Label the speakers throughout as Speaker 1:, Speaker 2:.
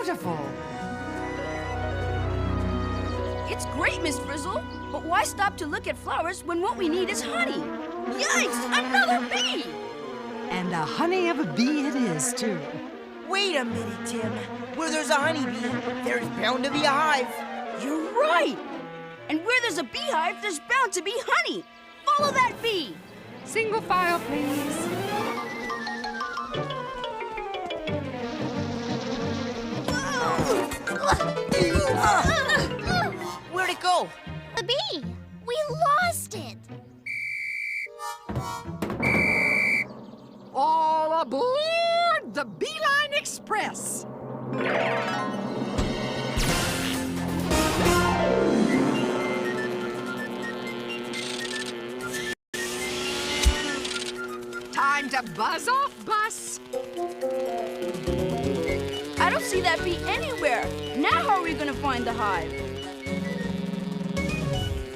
Speaker 1: beautiful.
Speaker 2: It's great, Miss Frizzle, but why stop to look at flowers when what we need is honey? Yikes! Another bee!
Speaker 1: And the honey of a bee it is, too.
Speaker 3: Wait a minute, Tim. Where there's a honeybee, there's bound to be a hive.
Speaker 2: You're right! And where there's a beehive, there's bound to be honey. Follow that bee!
Speaker 1: Single file, please.
Speaker 3: Where'd it go?
Speaker 4: The bee! We lost it!
Speaker 1: All aboard the Beeline Express! Time to buzz off, bus!
Speaker 2: I don't see that bee anywhere. Now how are we gonna find the hive?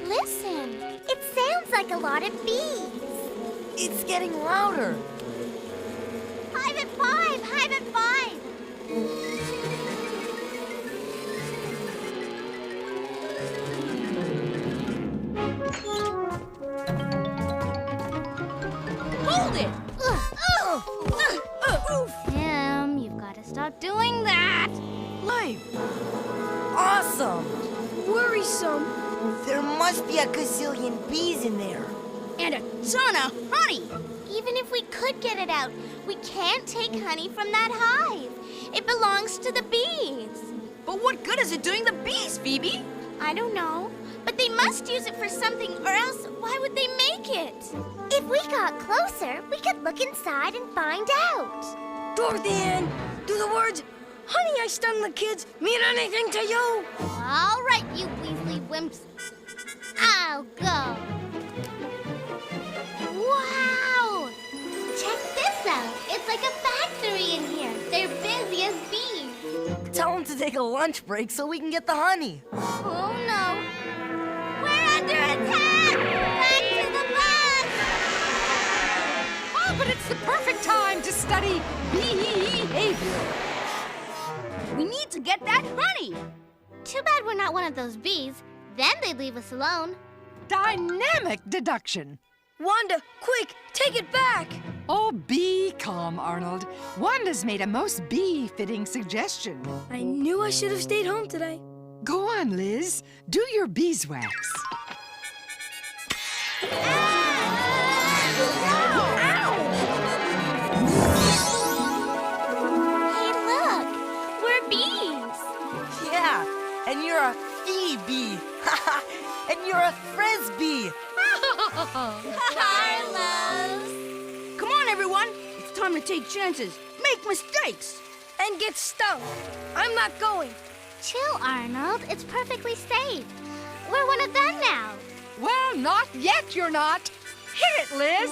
Speaker 4: Listen, it sounds like a lot of bees.
Speaker 3: It's getting louder.
Speaker 4: Hive at 5! Hive at 5!
Speaker 2: Hold it!
Speaker 4: Tim, you've got to stop doing that.
Speaker 3: Life. Awesome.
Speaker 2: Worrisome.
Speaker 3: There must be a gazillion bees in there.
Speaker 2: And a ton of honey.
Speaker 4: Even if we could get it out, we can't take honey from that hive. It belongs to the bees.
Speaker 2: But what good is it doing the bees, Phoebe?
Speaker 4: I don't know, but they must use it for something, or else why would they make it? If we got closer, we could look inside and find out.
Speaker 2: Dorothy Ann, do the words, "Honey, I stung the kids," mean anything to you?
Speaker 4: All right, you Weasley wimps. I'll go. Wow! Check this out. It's like a factory in here. They're busy as bees.
Speaker 3: Tell them to take a lunch break so we can get the honey.
Speaker 4: Oh, no. We're under attack! Back to the bus!
Speaker 1: Oh, but it's the perfect time to study behavior.
Speaker 2: We need to get that honey.
Speaker 4: Too bad we're not one of those bees. Then they'd leave us alone.
Speaker 1: Dynamic deduction.
Speaker 2: Wanda, quick, take it back.
Speaker 1: Oh, be calm, Arnold. Wanda's made a most bee-fitting suggestion.
Speaker 2: I knew I should have stayed home today.
Speaker 1: Go on, Liz. Do your beeswax.
Speaker 4: Hey, look! We're bees!
Speaker 3: Yeah, and you're a bee. And you're a frisbee.
Speaker 4: Carlos!
Speaker 2: Come on, everyone. It's time to take chances, make mistakes, and get stung. I'm not going.
Speaker 4: Chill, Arnold. It's perfectly safe. We're one of them now.
Speaker 1: Well, not yet, you're not. Hit it, Liz.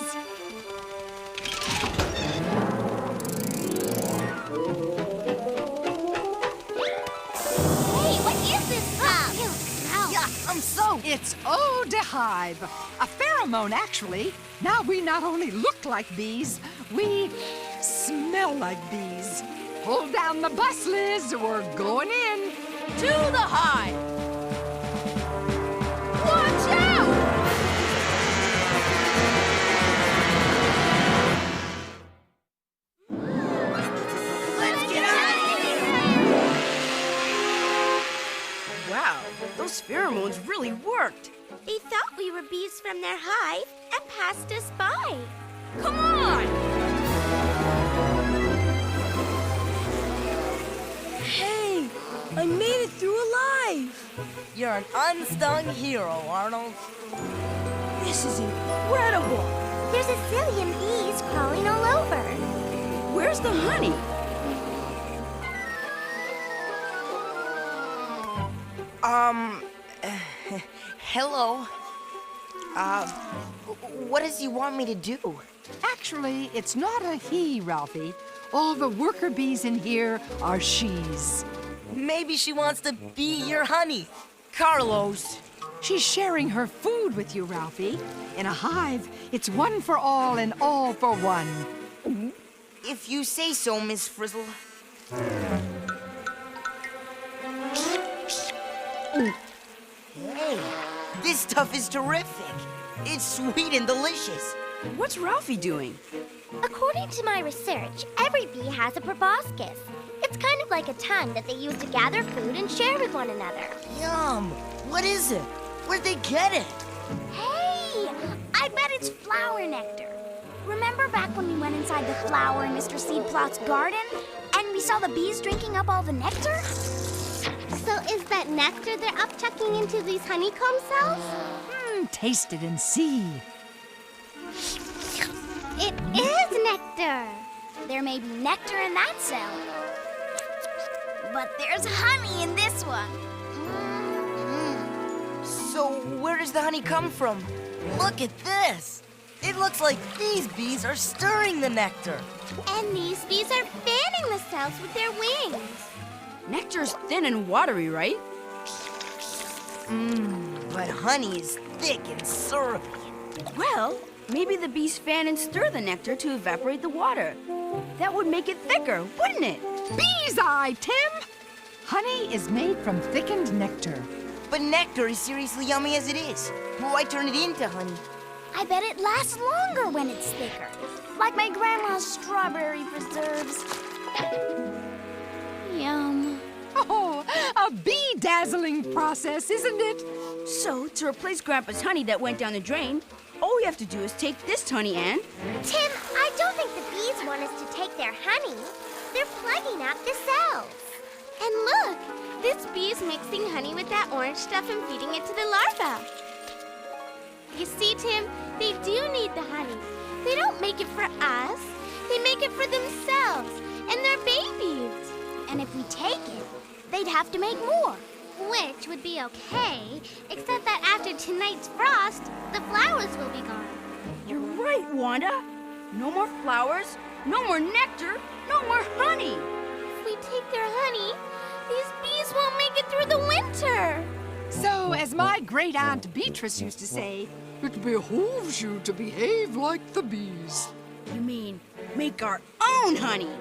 Speaker 4: Hey, what is this stuff? Ew, smell.
Speaker 3: Yeah, I'm so.
Speaker 1: It's eau de hive, a pheromone, actually. Now we not only look like bees, we smell like bees. Hold down the bus, Liz. We're going in.
Speaker 2: To the hive. Watch out!
Speaker 3: Let's get out of here.
Speaker 2: Wow, those pheromones really worked.
Speaker 4: They thought we were bees from their hive and passed us by.
Speaker 2: Come on! Hey, I made it through alive.
Speaker 3: You're an unstung hero, Arnold.
Speaker 2: This is incredible.
Speaker 4: There's a zillion bees crawling all over.
Speaker 2: Where's the honey?
Speaker 3: Hello. What does he want me to do?
Speaker 1: Actually, it's not a he, Ralphie. All the worker bees in here are she's.
Speaker 3: Maybe she wants to be your honey. Carlos.
Speaker 1: She's sharing her food with you, Ralphie. In a hive, it's one for all and all for one.
Speaker 3: If you say so, Miss Frizzle. This stuff is terrific. It's sweet and delicious.
Speaker 2: What's Ralphie doing?
Speaker 4: According to my research, every bee has a proboscis. It's kind of like a tongue that they use to gather food and share with one another.
Speaker 3: Yum! What is it? Where'd they get it?
Speaker 4: Hey! I bet it's flower nectar. Remember back when we went inside the flower in Mr. Seedplot's garden and we saw the bees drinking up all the nectar? So is that nectar they're upchucking into these honeycomb cells?
Speaker 1: Taste it and see.
Speaker 4: It is nectar.
Speaker 5: There may be nectar in that cell, but there's honey in this one.
Speaker 3: So where does the honey come from? Look at this. It looks like these bees are stirring the nectar.
Speaker 4: And these bees are fanning the cells with their wings.
Speaker 2: Nectar's thin and watery, right?
Speaker 3: But honey is thick and syrupy.
Speaker 2: Well, maybe the bees fan and stir the nectar to evaporate the water. That would make it thicker, wouldn't it?
Speaker 1: Bee's eye, Tim! Honey is made from thickened nectar.
Speaker 3: But nectar is seriously yummy as it is. Why turn it into honey?
Speaker 5: I bet it lasts longer when it's thicker, like my grandma's strawberry preserves. Yum.
Speaker 1: Oh, a bee-dazzling process, isn't it?
Speaker 2: So, to replace Grandpa's honey that went down the drain, all we have to do is take this honey and...
Speaker 4: Tim, I don't think the bees want us to take their honey. They're plugging out the cells. And look, this bee's mixing honey with that orange stuff and feeding it to the larva. You see, Tim, they do need the honey. They don't make it for us. They make it for themselves and their babies.
Speaker 5: And if we take it, they'd have to make more.
Speaker 4: Which would be okay, except that after tonight's frost, the flowers will be gone.
Speaker 2: You're right, Wanda. No more flowers, no more nectar, no more honey.
Speaker 4: If we take their honey, these bees won't make it through the winter.
Speaker 1: So, as my great-aunt Beatrice used to say, it behooves you to behave like the bees.
Speaker 2: You mean make our own honey?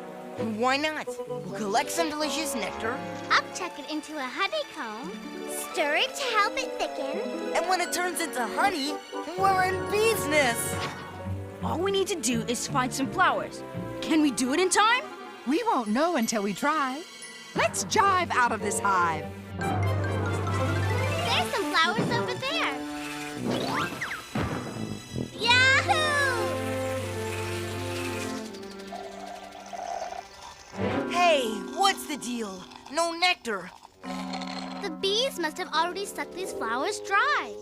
Speaker 3: Why not? We'll collect some delicious nectar,
Speaker 4: Upchuck it into a honeycomb, stir it to help it thicken.
Speaker 3: and when it turns into honey, we're in business.
Speaker 2: All we need to do is find some flowers. Can we do it in time?
Speaker 1: We won't know until we try. Let's jive out of this hive.
Speaker 4: There's some flowers over there. Yahoo!
Speaker 3: Hey, what's the deal? No nectar.
Speaker 4: The bees must have already sucked these flowers dry.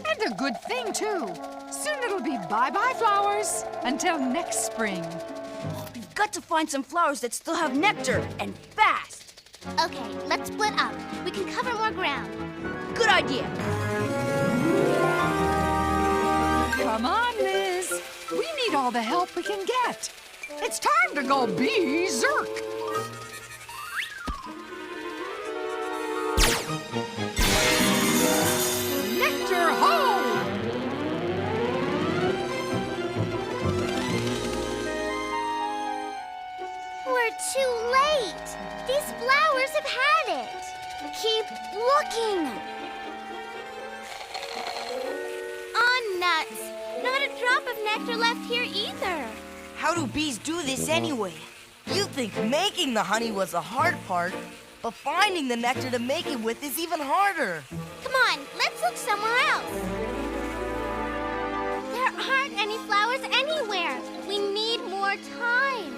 Speaker 1: And a good thing, too. Soon it'll be bye-bye flowers until next spring.
Speaker 2: We've got to find some flowers that still have nectar, and fast.
Speaker 4: Okay, let's split up. We can cover more ground.
Speaker 2: Good idea.
Speaker 1: Come on, Liz. We need all the help we can get. It's time to go berserk. Nectar home!
Speaker 4: We're too late. These flowers have had it. Keep looking. Oh, nuts. Not a drop of nectar left here either.
Speaker 3: How do bees do this anyway? You'd think making the honey was the hard part, but finding the nectar to make it with is even harder.
Speaker 4: Come on, let's look somewhere else. There aren't any flowers anywhere. We need more time.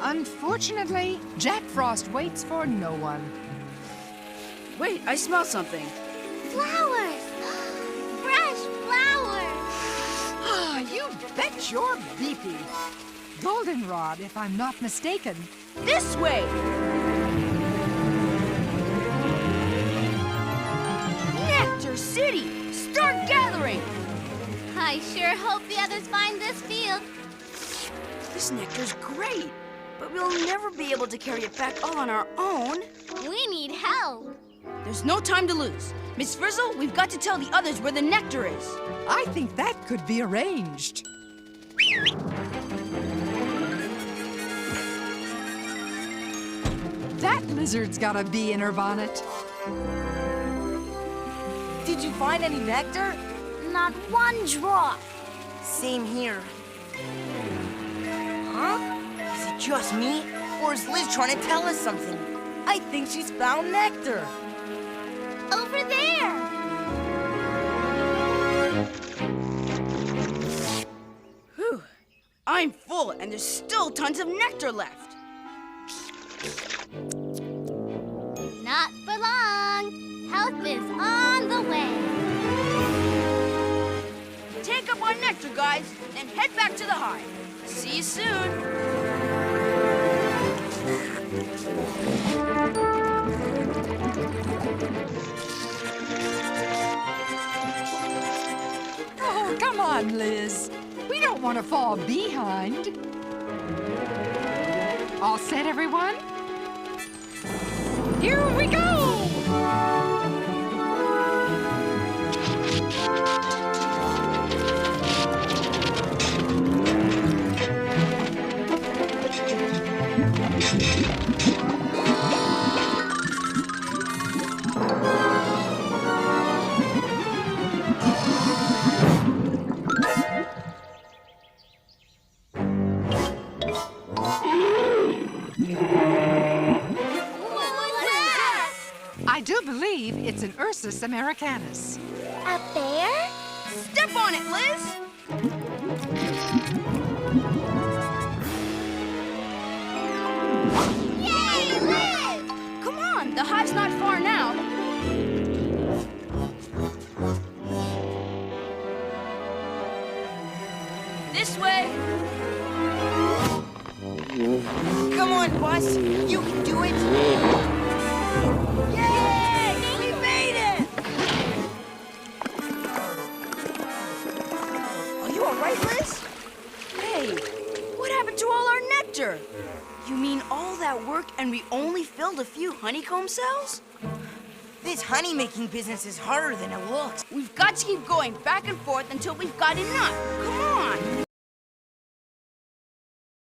Speaker 1: Unfortunately, Jack Frost waits for no one.
Speaker 2: Wait, I smell something.
Speaker 4: Flowers. Fresh flowers.
Speaker 1: Ah, you bet you're beepy. Goldenrod, if I'm not mistaken.
Speaker 2: This way! Nectar City! Start gathering!
Speaker 4: I sure hope the others find this field.
Speaker 2: This nectar's great, but we'll never be able to carry it back all on our own.
Speaker 4: We need help.
Speaker 2: There's no time to lose. Miss Frizzle, we've got to tell the others where the nectar is.
Speaker 1: I think that could be arranged. That lizard's got a bee in her bonnet.
Speaker 3: Did you find any nectar?
Speaker 5: not one drop.
Speaker 3: Same here. Huh? Is it just me? Or is Liz trying to tell us something? I think she's found nectar.
Speaker 4: Over there!
Speaker 2: Whew. I'm full, and there's still tons of nectar left.
Speaker 4: Not for long. Help is on the way.
Speaker 2: Take up our nectar, guys, then head back to the hive. See you soon.
Speaker 1: Oh, come on, Liz. We don't want to fall behind. All set, everyone? Here we go! I do believe it's an Ursus americanus.
Speaker 4: A bear?
Speaker 2: Step on it, Liz.
Speaker 4: Yay, Liz!
Speaker 2: Come on, the hive's not far now. This way.
Speaker 3: Come on, Bus. You can do it. Yay! We made it!
Speaker 2: Are you all right, Liz? Hey, what happened to all our nectar? You mean all that work and we only filled a few honeycomb cells?
Speaker 3: This honey-making business is harder than it looks.
Speaker 2: We've got to keep going back and forth until we've got enough. Come on.